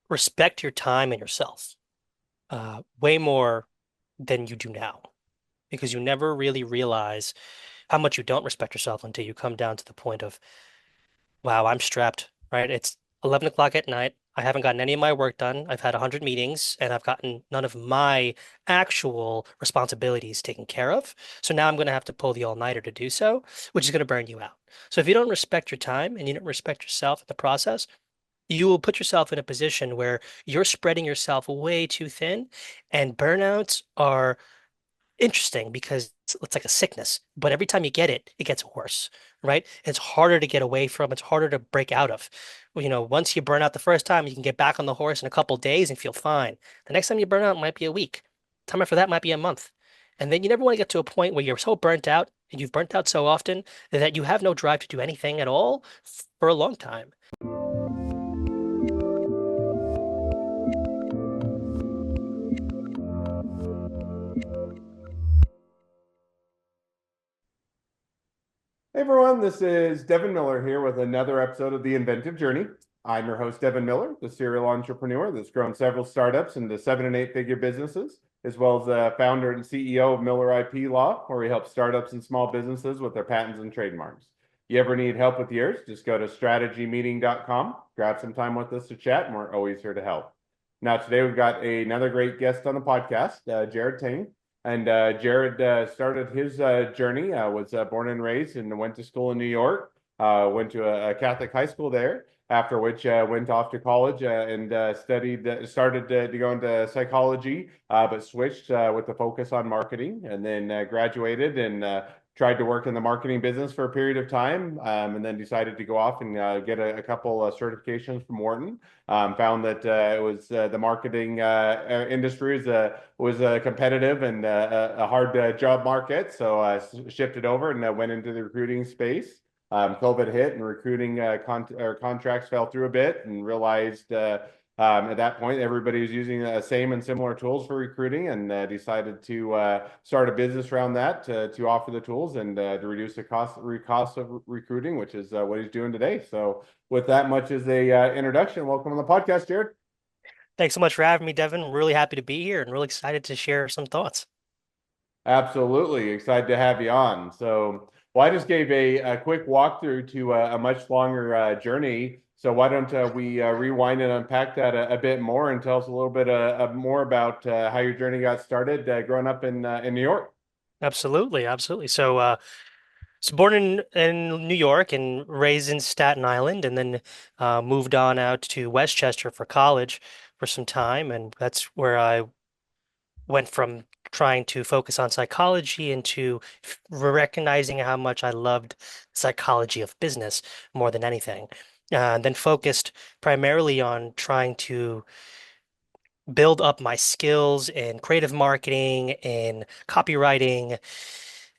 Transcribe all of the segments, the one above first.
respect your time and yourself way more than you do now, because you never really realize how much you don't respect yourself until you come down to the point of, wow, I'm strapped, right? It's 11 o'clock at night. I haven't gotten any of my work done. I've had 100 meetings and I've gotten none of my actual responsibilities taken care of. So now I'm going to have to pull the all-nighter to do so, which is going to burn you out. So if you don't respect your time and you don't respect yourself in the process, you will put yourself in a position where you're spreading yourself way too thin, and burnouts are interesting because it's like a sickness, but every time you get it, it gets worse, right? It's harder to get away from, it's harder to break out of. Well, once you burn out the first time, you can get back on the horse in a couple days and feel fine. The next time you burn out might be a week. Time after that might be a month. And then you never want to get to a point where you're so burnt out and you've burnt out so often that you have no drive to do anything at all for a long time. Hey everyone, this is Devin Miller here with another episode of The Inventive Journey. I'm your host, Devin Miller, the serial entrepreneur that's grown several startups into 7 and 8 figure businesses, as well as the founder and CEO of Miller IP Law, where we help startups and small businesses with their patents and trademarks. You ever need help with yours, just go to strategymeeting.com, grab some time with us to chat, and we're always here to help. Now, today we've got another great guest on the podcast, Jared Tang. And Jared started his journey, was born and raised and went to school in New York, went to a Catholic high school there, after which went off to college and started to go into psychology, but switched with the focus on marketing, and then graduated and tried to work in the marketing business for a period of time, and then decided to go off and get a couple certifications from Wharton. Found that it was the marketing industry was competitive and a hard job market, so shifted over and went into the recruiting space. COVID hit and recruiting contracts fell through a bit, and realized at that point everybody was using the same and similar tools for recruiting, and decided to start a business around that to offer the tools and to reduce the cost of recruiting, which is what he's doing today. So with that much as a introduction, welcome on the podcast, Jared. Thanks so much for having me, Devin. Really happy to be here and really excited to share some thoughts. Absolutely. Excited to have you on. So, well, I just gave a quick walkthrough to a much longer journey. So why don't we rewind and unpack that a bit more and tell us a little bit more about how your journey got started growing up in New York? Absolutely, absolutely. So born in New York and raised in Staten Island, and then moved on out to Westchester for college for some time, and that's where I went from trying to focus on psychology into recognizing how much I loved psychology of business more than anything. And then focused primarily on trying to build up my skills in creative marketing, in copywriting,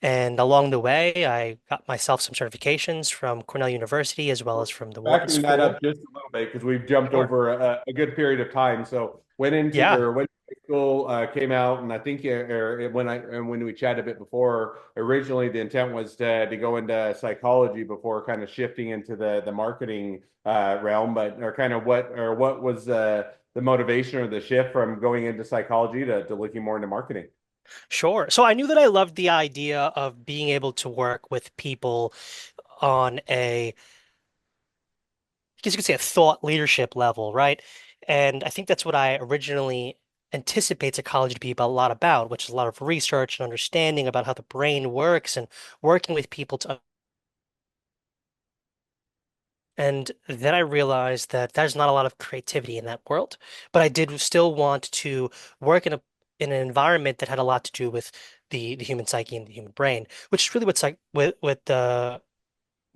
and along the way, I got myself some certifications from Cornell University as well as from the Wharton Backing that School. up just a little bit because we've jumped Sure. over a good period of time. So Yeah, went to high school, came out, and I think when we chatted a bit before, originally the intent was to go into psychology before kind of shifting into the marketing realm. But what was the motivation or the shift from going into psychology to looking more into marketing? sure. So I knew that I loved the idea of being able to work with people on I guess you could say a thought leadership level, right? And I think that's what I originally anticipate psychology to be about, a lot about, which is a lot of research and understanding about how the brain works and working with people to. And then I realized that there's not a lot of creativity in that world, but I did still want to work in an environment that had a lot to do with the human psyche and the human brain, which is really what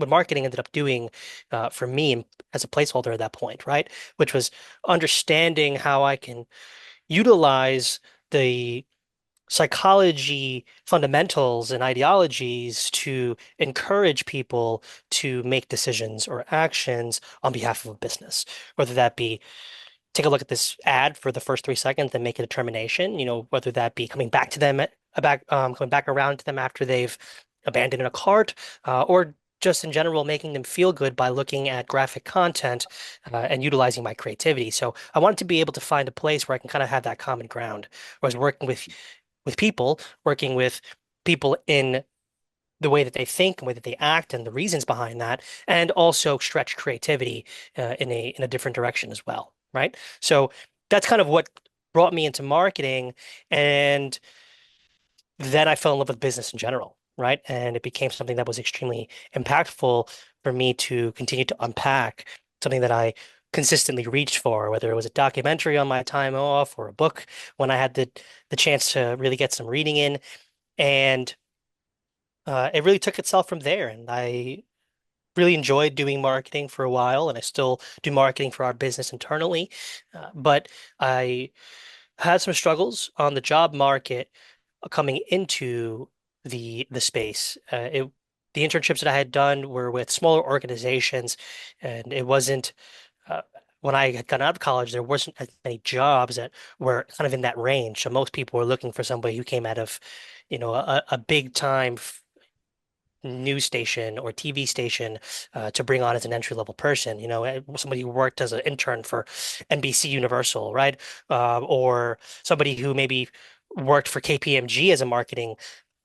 marketing ended up doing for me as a placeholder at that point, right? Which was understanding how I can utilize the psychology fundamentals and ideologies to encourage people to make decisions or actions on behalf of a business, whether that be take a look at this ad for the first 3 seconds and make a determination, whether that be coming back to them coming back around to them after they've abandoned a cart, or just in general making them feel good by looking at graphic content and utilizing my creativity. So I wanted to be able to find a place where I can kind of have that common ground. Whereas working with people, working with people in the way that they think and the way that they act and the reasons behind that, and also stretch creativity in a different direction as well, right? So that's kind of what brought me into marketing, and then I fell in love with business in general, right? And it became something that was extremely impactful for me to continue to unpack, something that I consistently reached for, whether it was a documentary on my time off or a book when I had the chance to really get some reading in. And it really took itself from there. And I really enjoyed doing marketing for a while, and I still do marketing for our business internally. But I had some struggles on the job market coming into the space. The internships that I had done were with smaller organizations, and it wasn't when I had gotten out of college, there wasn't as many jobs that were kind of in that range. So most people were looking for somebody who came out of, a big time news station or TV station to bring on as an entry level person. Somebody who worked as an intern for NBC Universal, right? Or somebody who maybe worked for KPMG as a marketing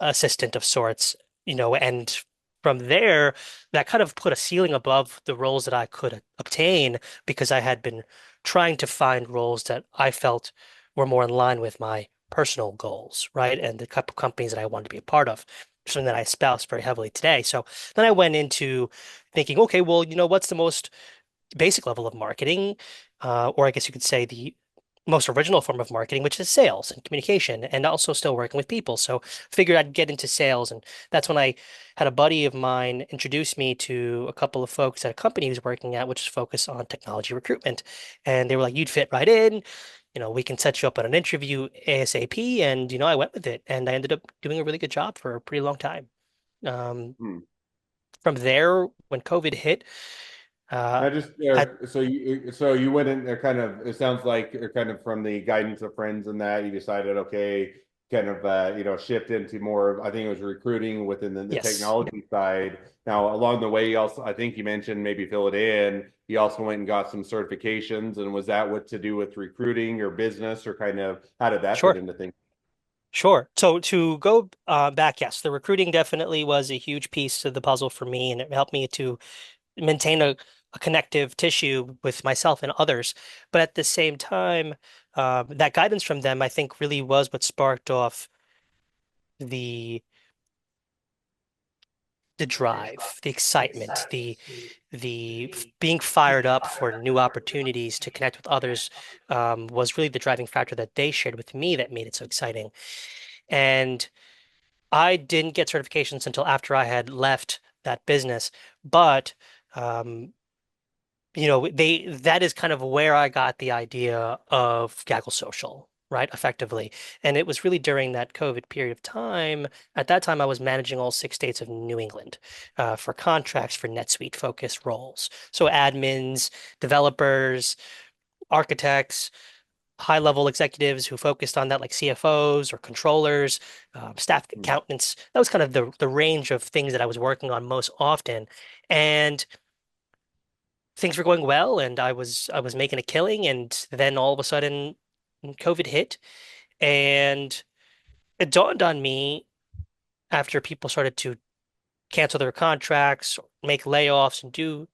assistant of sorts. And from there, that kind of put a ceiling above the roles that I could obtain because I had been trying to find roles that I felt were more in line with my personal goals, right? And the type of companies that I wanted to be a part of, something that I espouse very heavily today. So then I went into thinking, okay, well, what's the most basic level of marketing, or I guess you could say the most original form of marketing, which is sales and communication, and also still working with people. So figured I'd get into sales, and that's when I had a buddy of mine introduce me to a couple of folks at a company he was working at, which is focused on technology recruitment, and they were like, "You'd fit right in. We can set you up on an interview ASAP." And I went with it, and I ended up doing a really good job for a pretty long time. Um, Hmm. from there, when COVID hit, uh, Now, just I so you went in kind of. It sounds like kind of from the guidance of friends and that you decided, okay, kind of shift into more of, I think it was recruiting within the yes, technology side. Now, along the way, you also, I think you mentioned, maybe fill it in. You also went and got some certifications, and was that what to do with recruiting or business, or kind of how did that fit sure. into things? Sure. So to go back, yes, the recruiting definitely was a huge piece to the puzzle for me, and it helped me to maintain a connective tissue with myself and others. But at the same time, that guidance from them, I think, really was what sparked off the the drive, the excitement, being fired up for new opportunities to connect with others, was really the driving factor that they shared with me that made it so exciting. And I didn't get certifications until after I had left that business, but um, that is kind of where I got the idea of Gaggle Social, right? Effectively. And it was really during that COVID period of time. At that time, I was managing all 6 states of New England for contracts for NetSuite focused roles. So admins, developers, architects, high level executives who focused on that, like CFOs or controllers, staff Hmm. accountants. That was kind of the range of things that I was working on most often. And things were going well, and I was making a killing, and then all of a sudden COVID hit, and it dawned on me after people started to cancel their contracts, make layoffs, and do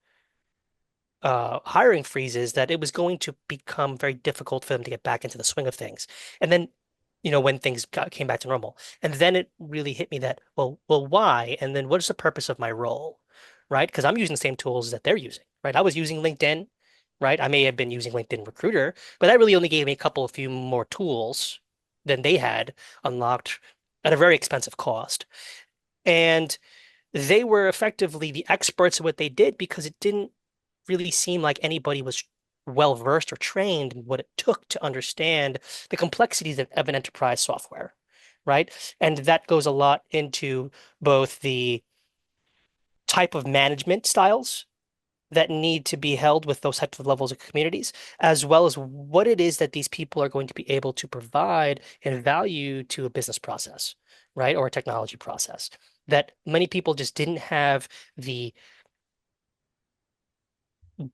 hiring freezes that it was going to become very difficult for them to get back into the swing of things. And then, when things came back to normal, and then it really hit me that, well, why? And then what is the purpose of my role, right? Because I'm using the same tools that they're using, right? I was using LinkedIn, right? I may have been using LinkedIn Recruiter, but that really only gave me a few more tools than they had unlocked at a very expensive cost. And they were effectively the experts at what they did because it didn't really seem like anybody was well versed or trained in what it took to understand the complexities of an enterprise software, right? And that goes a lot into both the type of management styles that need to be held with those types of levels of communities, as well as what it is that these people are going to be able to provide and value to a business process, right? Or a technology process. that many people just didn't have the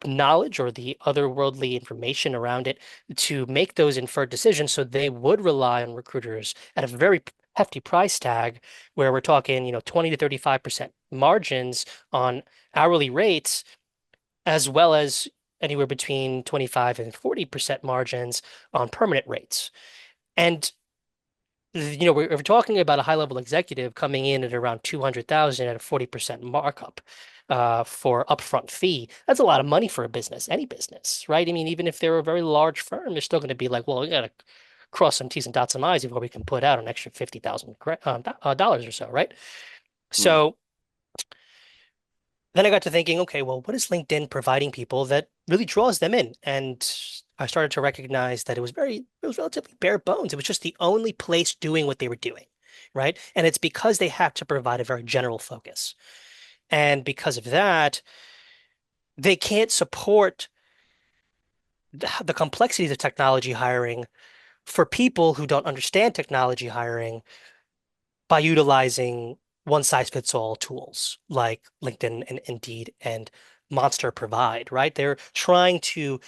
knowledge or the otherworldly information around it to make those inferred decisions. So they would rely on recruiters at a very hefty price tag, where we're talking, 20 to 35% margins on hourly rates, as well as anywhere between 25 and 40% margins on permanent rates. And we're talking about a high-level executive coming in at around 200,000 at a 40% markup for upfront fee. That's a lot of money for a business, any business, right? I mean, even if they're a very large firm, they're still going to be like, well, we got to cross some T's and dot some I's before we can put out an extra 50,000 dollars or so, right? Hmm. So then I got to thinking, okay, well, what is LinkedIn providing people that really draws them in? And I started to recognize that it was relatively bare bones. It was just the only place doing what they were doing, right? And it's because they have to provide a very general focus. And because of that, they can't support the complexities of technology hiring for people who don't understand technology hiring by utilizing one size fits all tools like LinkedIn and Indeed and Monster provide, right? They're trying to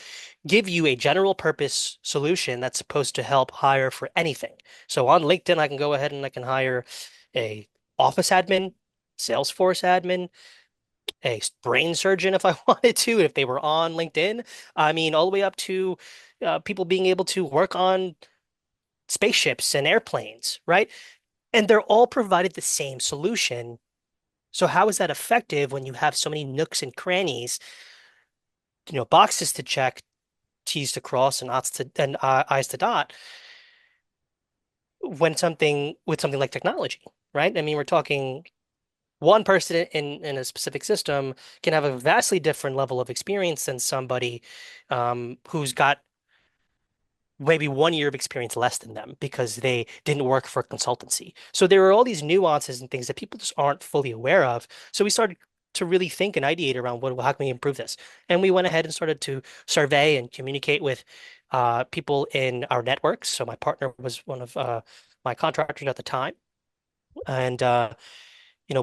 give you a general purpose solution that's supposed to help hire for anything. So on LinkedIn, I can go ahead and I can hire a office admin, Salesforce admin, a brain surgeon if I wanted to, if they were on LinkedIn. I mean, all the way up to people being able to work on spaceships and airplanes, right? And they're all provided the same solution. So how is that effective when you have so many nooks and crannies, boxes to check, T's to cross, and I's to dot, when something with something like technology, right? I mean, we're talking one person in a specific system can have a vastly different level of experience than somebody who's got maybe 1 year of experience less than them because they didn't work for a consultancy. So there are all these nuances and things that people just aren't fully aware of. So we started to really think and ideate around how can we improve this? And we went ahead and started to survey and communicate with people in our networks. So my partner was one of my contractors at the time. And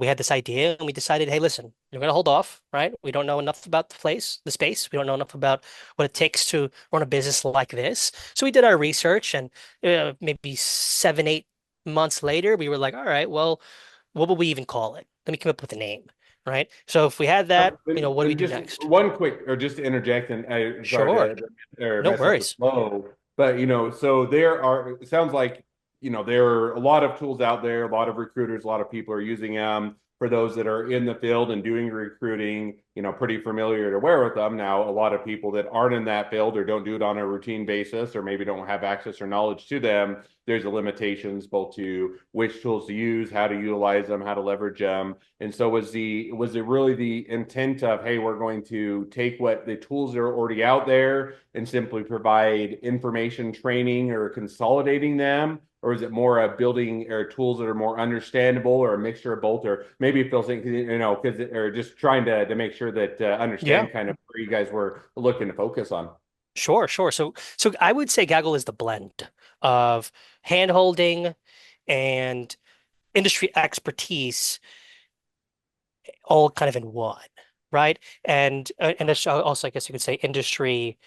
we had this idea and we decided, hey, listen, you're going to hold off, right? We don't know enough about the space. We don't know enough about what it takes to run a business like this. So we did our research, and maybe 7, 8 months later, we were like, all right, well, what would we even call it? Let me come up with a name, right? So if we had that, what do we And do just next? one quick, or just to interject, and sorry Sure. to or No mess up the worries. flow, but so there are. It sounds like there are a lot of tools out there, a lot of recruiters, a lot of people are using them. For those that are in the field and doing recruiting, pretty familiar and aware with them. Now, a lot of people that aren't in that field or don't do it on a routine basis, or maybe don't have access or knowledge to them, there's the limitations both to which tools to use, how to utilize them, how to leverage them. And so was it really the intent of, hey, we're going to take what the tools that are already out there and simply provide information training or consolidating them? Or is it more a building or tools that are more understandable, or a mixture of both? Or maybe it feels like, because, or just trying to make sure that Yeah, understand kind of where you guys were looking to focus on. sure, sure. So I would say Gaggle is the blend of hand-holding and industry expertise all kind of in one, right? And that's also, I guess you could say, industry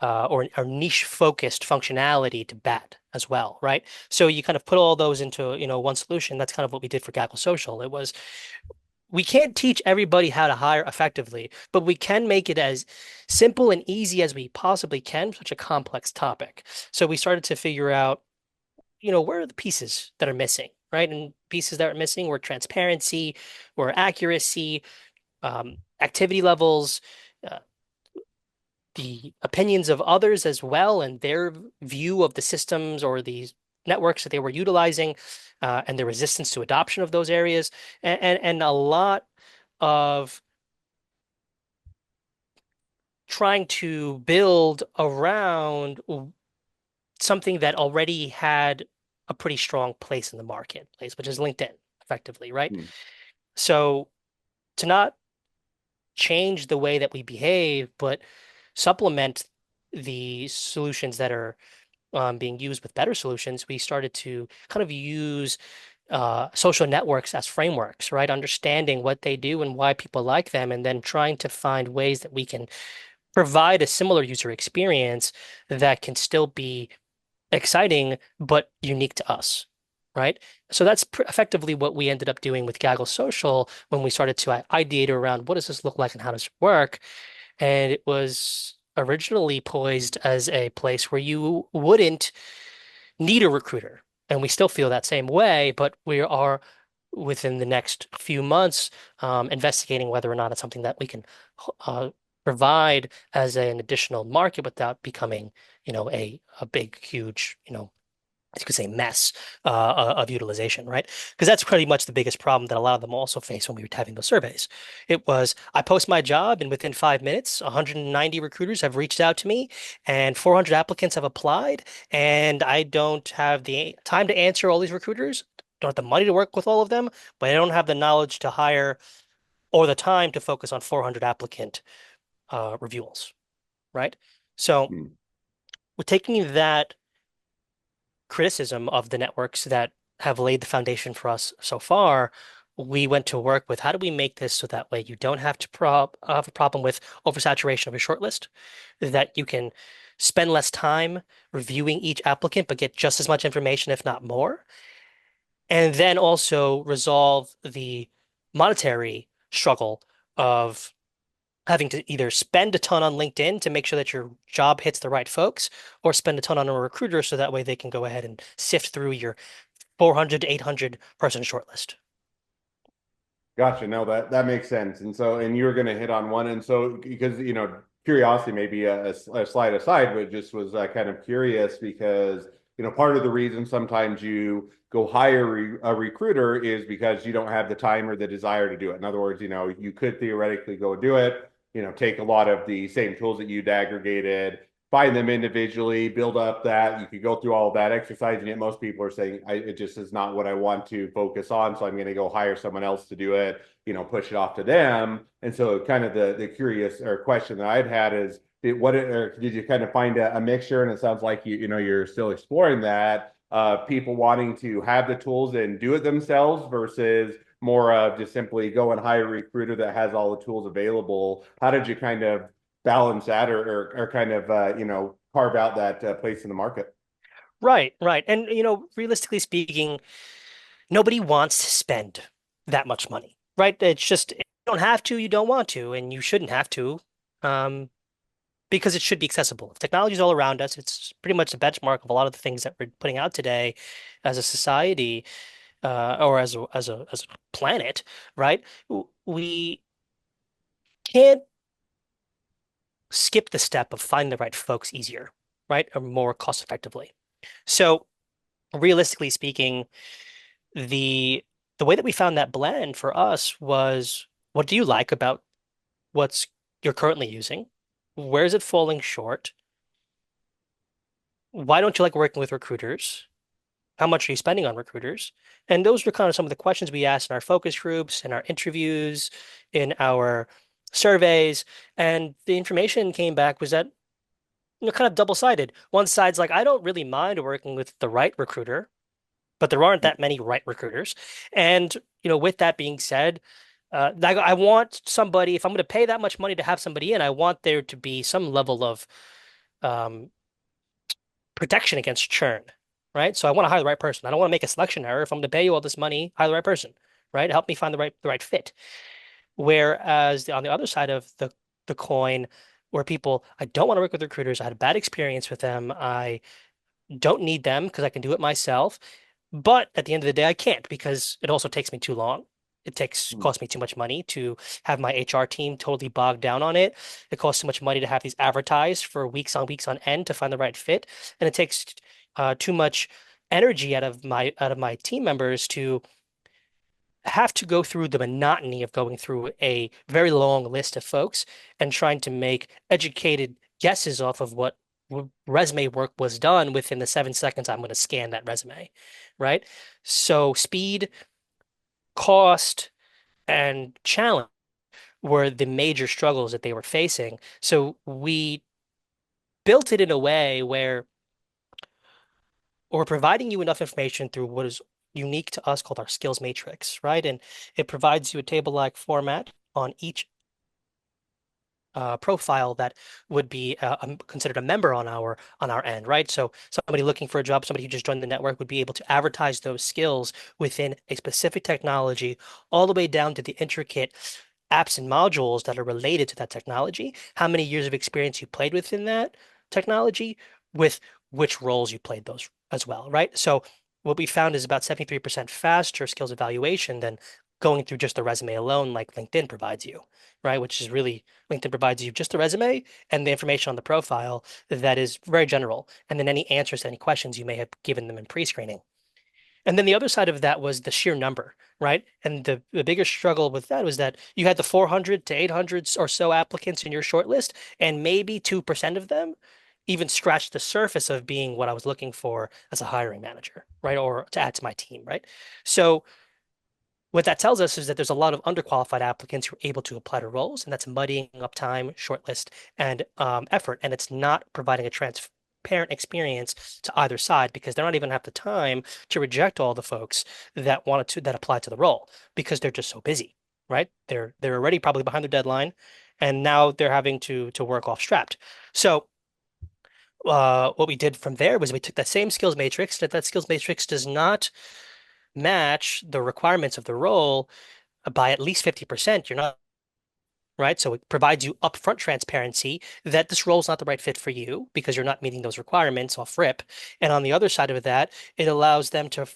or niche focused functionality to bat as well, right? So you kind of put all those into, one solution. That's kind of what we did for Gaggle Social. It was, we can't teach everybody how to hire effectively, but we can make it as simple and easy as we possibly can for such a complex topic. So we started to figure out, where are the pieces that are missing, right? And pieces that are missing were transparency, were accuracy, activity levels, uh, the opinions of others as well, and their view of the systems or the networks that they were utilizing, and the resistance to adoption of those areas, and a lot of trying to build around something that already had a pretty strong place in the marketplace, which is LinkedIn, effectively, right? Hmm. So to not change the way that we behave, but supplement the solutions that are being used with better solutions, we started to kind of use social networks as frameworks, right? Understanding what they do and why people like them, and then trying to find ways that we can provide a similar user experience that can still be exciting but unique to us, right? So that's effectively what we ended up doing with Gaggle Social when we started to ideate around what does this look like and how does it work. And it was originally poised as a place where you wouldn't need a recruiter. And we still feel that same way, but we are within the next few months investigating whether or not it's something that we can uh, provide as an additional market without becoming, a big, huge, you could say mess of utilization, right? Because that's pretty much the biggest problem that a lot of them also face when we were having those surveys. It was, I post my job, and within 5 minutes, 190 recruiters have reached out to me, and 400 applicants have applied, and I don't have the time to answer all these recruiters, don't have the money to work with all of them, but I don't have the knowledge to hire or the time to focus on 400 applicant reviews, right? So Hmm. we're taking that criticism of the networks that have laid the foundation for us so far, we went to work with how do we make this so that way you don't have to have a problem with oversaturation of a shortlist, that you can spend less time reviewing each applicant but get just as much information, if not more, and then also resolve the monetary struggle of having to either spend a ton on LinkedIn to make sure that your job hits the right folks, or spend a ton on a recruiter so that way they can go ahead and sift through your 400 to 800 person shortlist. Gotcha. No, that makes sense. And so, and you were going to hit on one. And so, because, curiosity, maybe a slide aside, but just was kind of curious because, part of the reason sometimes you go hire a recruiter is because you don't have the time or the desire to do it. In other words, you could theoretically go do it, take a lot of the same tools that you'd aggregated, find them individually, build up that. You could go through all of that exercise, and yet most people are saying, it just is not what I want to focus on. So I'm going to go hire someone else to do it, push it off to them. And so kind of the curious or question that I'd had is, did you kind of find a mixture? And it sounds like you're still exploring that. People wanting to have the tools and do it themselves versus more of just simply go and hire a recruiter that has all the tools available. How did you kind of balance that or kind of carve out that place in the market? Right, right. And, realistically speaking, nobody wants to spend that much money, right? It's just, you don't have to, you don't want to, and you shouldn't have to, um, because it should be accessible. If technology is all around us, it's pretty much the benchmark of a lot of the things that we're putting out today as a society, or as a planet, right? We can't skip the step of finding the right folks easier, right? Or more cost effectively. So realistically speaking, the the way that we found that blend for us was, what do you like about what's you're currently using? Where is it falling short? Why don't you like working with recruiters? How much are you spending on recruiters? And those were kind of some of the questions we asked in our focus groups, in our interviews, in our surveys. And the information came back was that, kind of double-sided. One side's like, I don't really mind working with the right recruiter, but there aren't that many right recruiters. And, with that being said, I want somebody, if I'm going to pay that much money to have somebody in, I want there to be some level of um, protection against churn, right? So I want to hire the right person. I don't want to make a selection error. If I'm going to pay you all this money, hire the right person, right? Help me find the right fit. Whereas on the other side of the coin, where people, I don't want to work with recruiters. I had a bad experience with them. I don't need them because I can do it myself. But at the end of the day, I can't because it also takes me too long. It Hmm. costs me too much money to have my HR team totally bogged down on it. It costs too much money to have these advertised for weeks on end to find the right fit, and it takes too much energy out of my team members to have to go through the monotony of going through a very long list of folks and trying to make educated guesses off of what resume work was done within the 7 seconds I'm going to scan that resume, right? So speed, cost, and challenge were the major struggles that they were facing. So we built it in a way where we're providing you enough information through what is unique to us called our skills matrix, right? And it provides you a table-like format on each profile that would be considered a member on our end, right? So somebody looking for a job, somebody who just joined the network would be able to advertise those skills within a specific technology, all the way down to the intricate apps and modules that are related to that technology, how many years of experience you played within that technology, with which roles you played those as well, right? So what we found is about 73% faster skills evaluation than going through just the resume alone, like LinkedIn provides you, right? Which is really LinkedIn provides you just the resume and the information on the profile that is very general, and then any answers to any questions you may have given them in pre-screening. And then the other side of that was the sheer number, right? And the bigger struggle with that was that you had the 400 to 800 or so applicants in your shortlist, and maybe 2% of them even scratched the surface of being what I was looking for as a hiring manager, right? Or to add to my team, right? So what that tells us is that there's a lot of underqualified applicants who are able to apply to roles, and that's muddying up time, shortlist, and effort. And it's not providing a transparent experience to either side because they're not even have the time to reject all the folks that apply to the role because they're just so busy, right? They're already probably behind their deadline, and now they're having to work off strapped. So what we did from there was we took that same skills matrix, that skills matrix does not match the requirements of the role by at least 50%, you're not right. So it provides you upfront transparency that this role is not the right fit for you because you're not meeting those requirements off rip. And on the other side of that, it allows them to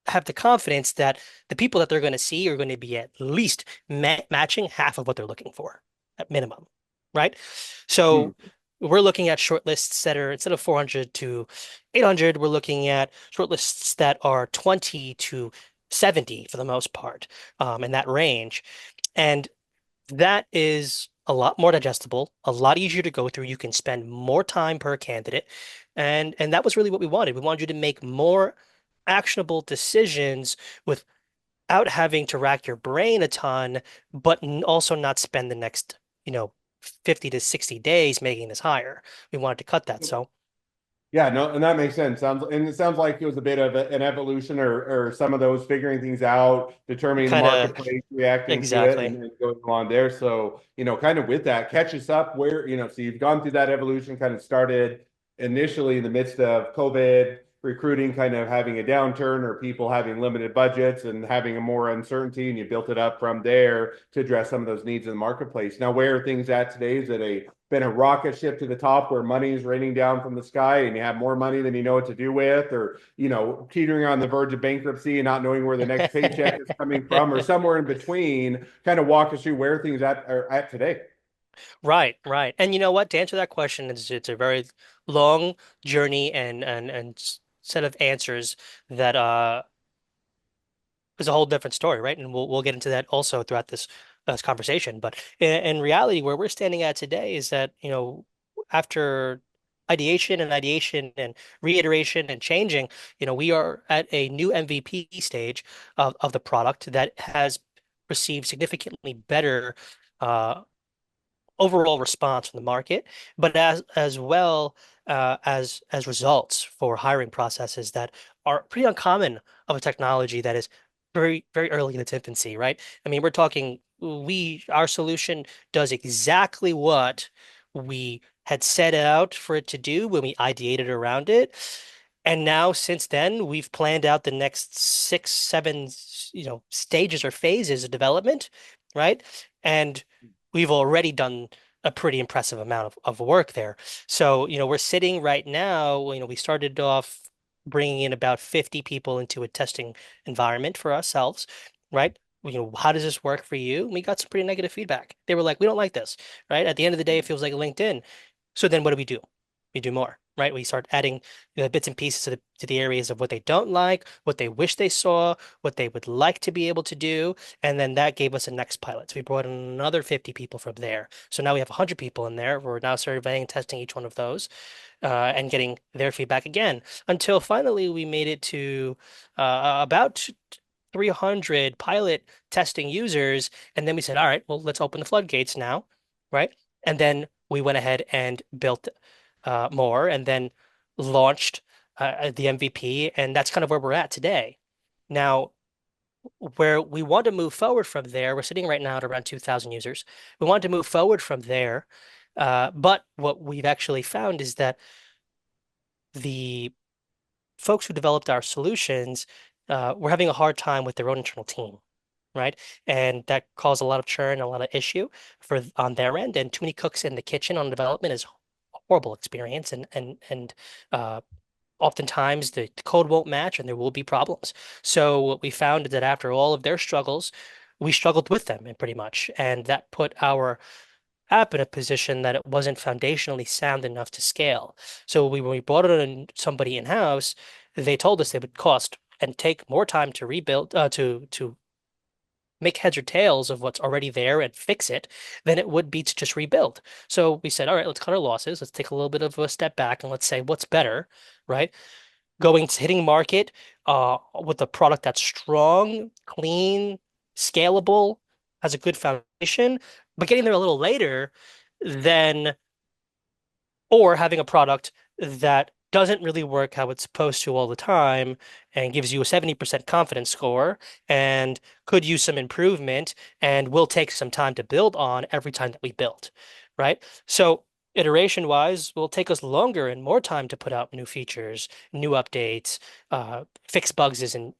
have the confidence that the people that they're going to see are going to be at least matching half of what they're looking for at minimum, right? Hmm. So we're looking at shortlists that are instead of 400 to 800, we're looking at shortlists that are 20 to 70 for the most part, in that range. And that is a lot more digestible, a lot easier to go through. You can spend more time per candidate. And that was really what we wanted. We wanted you to make more actionable decisions without having to rack your brain a ton, but also not spend the next, you know, 50 to 60 days making this higher. We wanted to cut that. So Yeah, no, and that makes sense. It sounds like it was a bit of an evolution or some of those figuring things out, determining the kind of marketplace, reacting to it, exactly. and going along there. So, kind of with that, catch us up where, so you've gone through that evolution, kind of started initially in the midst of COVID, recruiting kind of having a downturn or people having limited budgets and having a more uncertainty, and you built it up from there to address some of those needs in the marketplace. Now, where are things at today? Is it been a rocket ship to the top where money is raining down from the sky and you have more money than you know what to do with, or teetering on the verge of bankruptcy and not knowing where the next paycheck is coming from, or somewhere in between? Kind of walk us through where things are at today. Right, right. And you know what? To answer that question, it's a very long journey and set of answers that is a whole different story, right? And we'll get into that also throughout this conversation. But in reality, where we're standing at today is that, after ideation and reiteration and changing, we are at a new MVP stage of the product that has received significantly better overall response from the market, but as well as results for hiring processes that are pretty uncommon of a technology that is very, very early in its infancy, right? I mean, we're talking our solution does exactly what we had set out for it to do when we ideated around it. And now, since then, we've planned out the next six, seven, stages or phases of development, right? And we've already done a pretty impressive amount of work there. So, we're sitting right now, we started off bringing in about 50 people into a testing environment for ourselves, right? How does this work for you? And we got some pretty negative feedback. They were like, we don't like this, right? At the end of the day, it feels like LinkedIn. So then what do? We do more, right? We start adding bits and pieces to the areas of what they don't like, what they wish they saw, what they would like to be able to do, and then that gave us a next pilot. So we brought in another 50 people from there. So now we have 100 people in there. We're now surveying and testing each one of those, and getting their feedback again until finally we made it to about 300 pilot testing users. And then we said, all right, well, let's open the floodgates now, right? And then we went ahead and built more and then launched the MVP. And that's kind of where we're at today. Now, where we want to move forward from there, we're sitting right now at around 2,000 users. We want to move forward from there, but what we've actually found is that the folks who developed our solutions were having a hard time with their own internal team, right? And that caused a lot of churn, a lot of issue for on their end. And too many cooks in the kitchen on development is a horrible experience, and oftentimes the code won't match, and there will be problems. So what we found is that after all of their struggles, we struggled with them, and pretty much, and that put our app in a position that it wasn't foundationally sound enough to scale. So when we brought in somebody in-house, they told us they would cost and take more time to rebuild, to make heads or tails of what's already there and fix it than it would be to just rebuild. So we said, all right, let's cut our losses. Let's take a little bit of a step back and let's say what's better, right? Going to hitting market with a product that's strong, clean, scalable, has a good foundation, but getting there a little later than or having a product that doesn't really work how it's supposed to all the time and gives you a 70% confidence score and could use some improvement and will take some time to build on every time that we build, right? So iteration wise, will take us longer and more time to put out new features, new updates, fix bugs and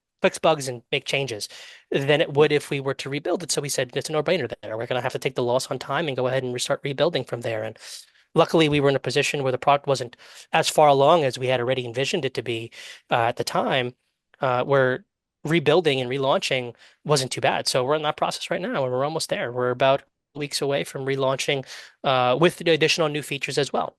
make changes than it would if we were to rebuild it. So we said it's a no-brainer there. We're going to have to take the loss on time and go ahead and restart rebuilding from there. And luckily, we were in a position where the product wasn't as far along as we had already envisioned it to be at the time, where rebuilding and relaunching wasn't too bad. So we're in that process right now, and we're almost there. We're about weeks away from relaunching with the additional new features as well.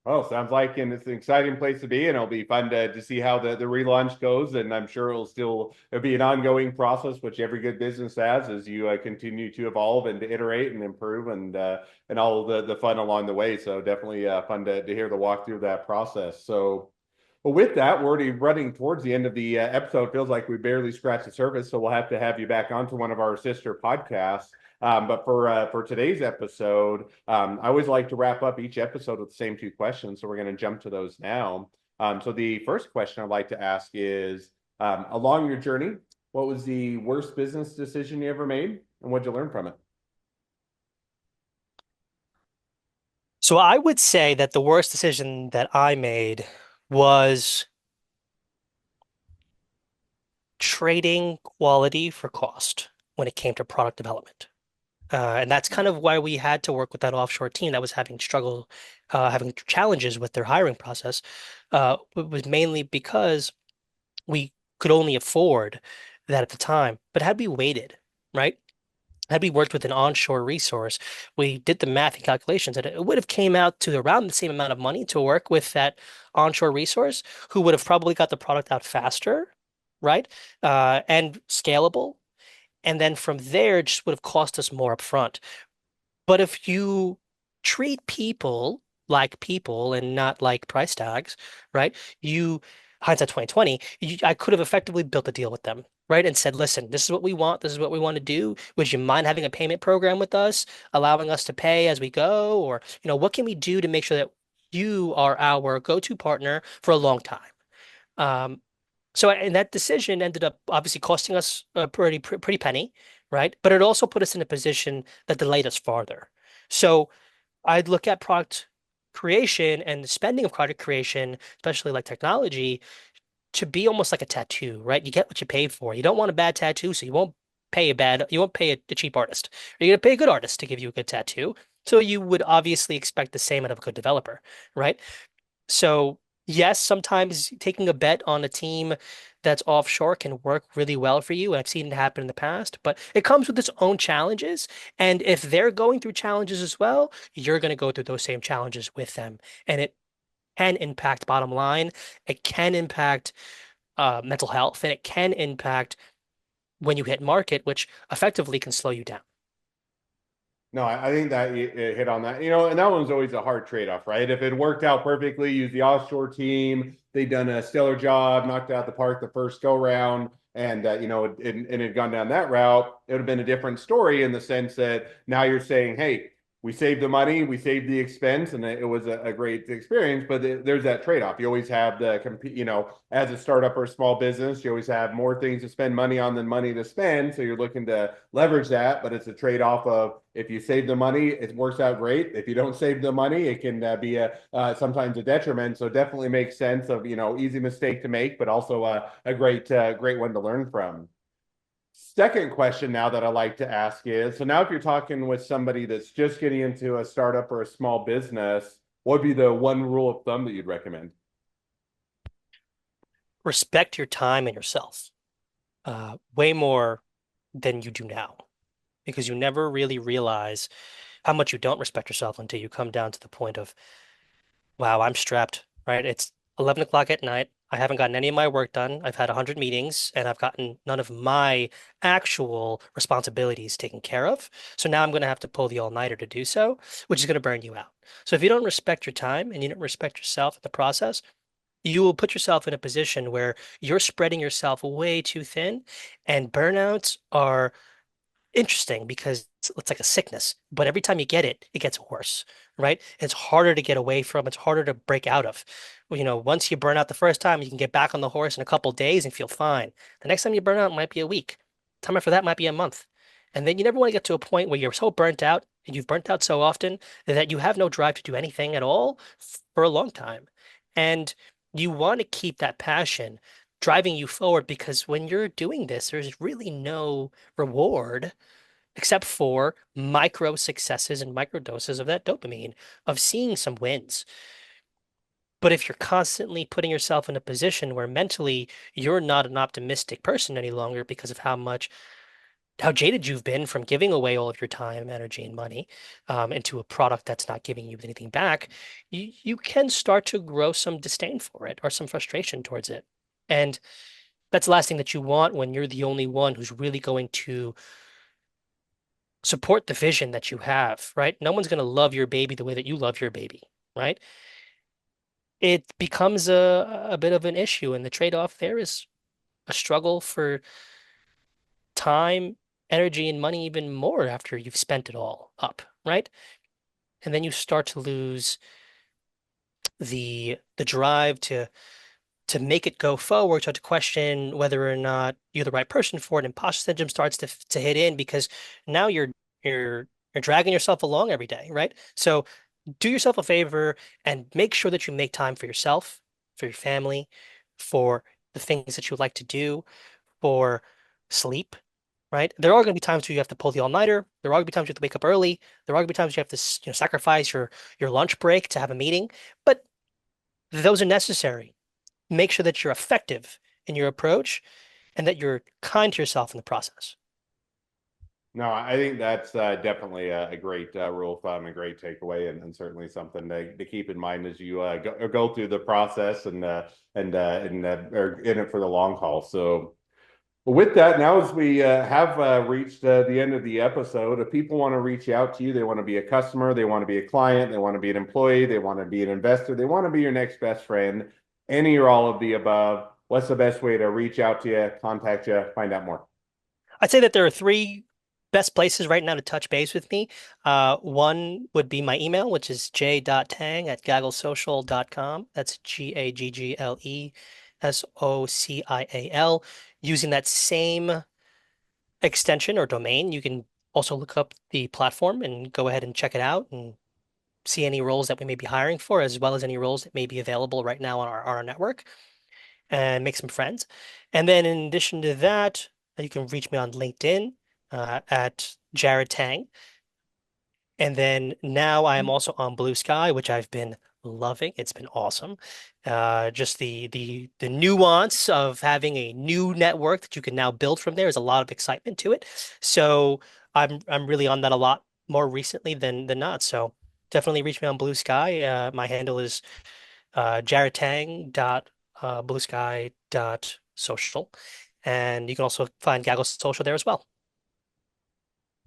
Well, sounds like and it's an exciting place to be, and it'll be fun to see how the relaunch goes. And I'm sure it'll be an ongoing process, which every good business has, as you continue to evolve and to iterate and improve, and all the fun along the way. So definitely fun to hear the walkthrough of that process. So. Well, with that, we're already running towards the end of the episode. Feels like we barely scratched the surface, so we'll have to have you back onto one of our sister podcasts. But for today's episode, I always like to wrap up each episode with the same two questions, so we're going to jump to those now. So the first question I'd like to ask is, along your journey, what was the worst business decision you ever made, and what'd you learn from it? So I would say that the worst decision that I made was trading quality for cost when it came to product development. And that's kind of why we had to work with that offshore team that was having challenges with their hiring process. It was mainly because we could only afford that at the time. But had we waited, right? Had we worked with an onshore resource, we did the math and calculations, and it would have came out to around the same amount of money to work with that onshore resource, who would have probably got the product out faster, right? And scalable. And then from there, it just would have cost us more upfront. But if you treat people and not like price tags, right? You hindsight 2020, I could have effectively built a deal with them, right? And said, listen, this is what we want. This is what we want to do. Would you mind having a payment program with us, allowing us to pay as we go? Or, what can we do to make sure that you are our go-to partner for a long time? Um, and that decision ended up obviously costing us a pretty penny, right? But it also put us in a position that delayed us farther. So I'd look at product creation and the spending of product creation, especially like technology, to be almost like a tattoo, right? You get what you pay for. You don't want a bad tattoo, so you won't pay a cheap artist. You're gonna pay a good artist to give you a good tattoo. So you would obviously expect the same out of a good developer, right? So, yes, sometimes taking a bet on a team that's offshore can work really well for you. I've seen it happen in the past, but it comes with its own challenges. And if they're going through challenges as well, you're going to go through those same challenges with them. And it can impact bottom line. It can impact mental health, and it can impact when you hit market, which effectively can slow you down. No, I think that it hit on that. And that one's always a hard trade-off, right? If it worked out perfectly, use the offshore team, they'd done a stellar job, knocked out the park the first go round, and it had gone down that route, it would have been a different story in the sense that now you're saying, hey, we saved the money, we saved the expense, and it was a great experience. But there's that trade-off. You always have as a startup or a small business, you always have more things to spend money on than money to spend. So you're looking to leverage that, but it's a trade-off of if you save the money, it works out great. If you don't save the money, it can be sometimes a detriment. So definitely makes sense of easy mistake to make, but also a great one to learn from. Second question now that I like to ask is, so now if you're talking with somebody that's just getting into a startup or a small business, what would be the one rule of thumb that you'd recommend? Respect your time and yourself way more than you do now, because you never really realize how much you don't respect yourself until you come down to the point of, wow, I'm strapped, right? It's 11 o'clock at night. I haven't gotten any of my work done. I've had 100 meetings and I've gotten none of my actual responsibilities taken care of. So now I'm going to have to pull the all-nighter to do so, which is going to burn you out. So if you don't respect your time and you don't respect yourself in the process, you will put yourself in a position where you're spreading yourself way too thin, and burnouts are interesting because it's like a sickness, but every time you get it, it gets worse, right? It's harder to get away from, it's harder to break out of. Well, once you burn out the first time, you can get back on the horse in a couple days and feel fine. The next time you burn out might be a week. Time after that might be a month. And then you never want to get to a point where you're so burnt out and you've burnt out so often that you have no drive to do anything at all for a long time. And you want to keep that passion driving you forward, because when you're doing this, there's really no reward except for micro successes and micro doses of that dopamine, of seeing some wins. But if you're constantly putting yourself in a position where mentally you're not an optimistic person any longer because of how jaded you've been from giving away all of your time, energy, and money into a product that's not giving you anything back, you can start to grow some disdain for it or some frustration towards it. And that's the last thing that you want when you're the only one who's really going to support the vision that you have, right? No one's going to love your baby the way that you love your baby, right? It becomes a bit of an issue, and the trade-off there is a struggle for time, energy, and money even more after you've spent it all up, right? And then you start to lose the drive to make it go forward, start to question whether or not you're the right person for it. Imposter syndrome starts to hit in because now you're dragging yourself along every day, right? So do yourself a favor and make sure that you make time for yourself, for your family, for the things that you like to do, for sleep, right? There are going to be times where you have to pull the all-nighter. There are going to be times you have to wake up early. There are going to be times you have to, sacrifice your lunch break to have a meeting, but those are necessary. Make sure that you're effective in your approach and that you're kind to yourself in the process. No, I think that's definitely a great rule of thumb, a great takeaway, and certainly something to keep in mind as you go through the process and are in it for the long haul. So, with that, now as we have reached the end of the episode, if people want to reach out to you, they want to be a customer, they want to be a client, they want to be an employee, they want to be an investor, they want to be your next best friend, any or all of the above, what's the best way to reach out to you, contact you, find out more? I'd say that there are three best places right now to touch base with me. One would be my email, which is j.tang@gagglesocial.com. That's GAGGLESOCIAL. Using that same extension or domain, you can also look up the platform and go ahead and check it out and see any roles that we may be hiring for, as well as any roles that may be available right now on our network, and make some friends. And then in addition to that, you can reach me on LinkedIn at Jared Tang. And then now I am also on Blue Sky, which I've been loving. It's been awesome. Just the nuance of having a new network that you can now build from there is a lot of excitement to it. So I'm really on that a lot more recently than not. So definitely reach me on Blue Sky. My handle is jaredtang dot bluesky dot social, and you can also find Gaggle Social there as well.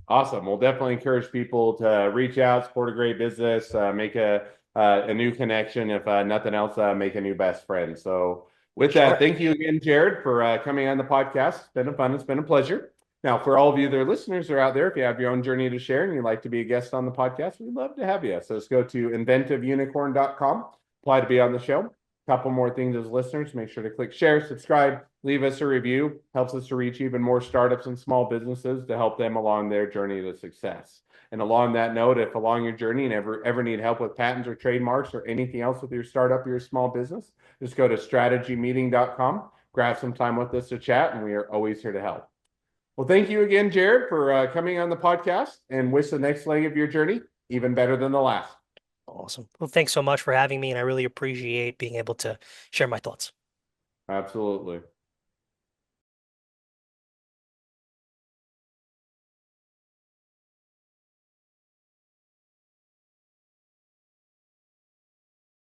Awesome. We'll definitely encourage people to reach out, support a great business, make a new connection. If nothing else, make a new best friend. So, with that, Sure. thank you again, Jared, for coming on the podcast. It's been a fun. It's been a pleasure. Now, for all of you that are listeners or out there, if you have your own journey to share and you'd like to be a guest on the podcast, we'd love to have you. So just go to inventiveunicorn.com, apply to be on the show. A couple more things as listeners, make sure to click share, subscribe, leave us a review. Helps us to reach even more startups and small businesses to help them along their journey to success. And along that note, if along your journey and ever need help with patents or trademarks or anything else with your startup or your small business, just go to strategymeeting.com, grab some time with us to chat, and we are always here to help. Well, thank you again, Jared, for coming on the podcast, and wish the next leg of your journey even better than the last. Awesome. Well, thanks so much for having me, and I really appreciate being able to share my thoughts. Absolutely.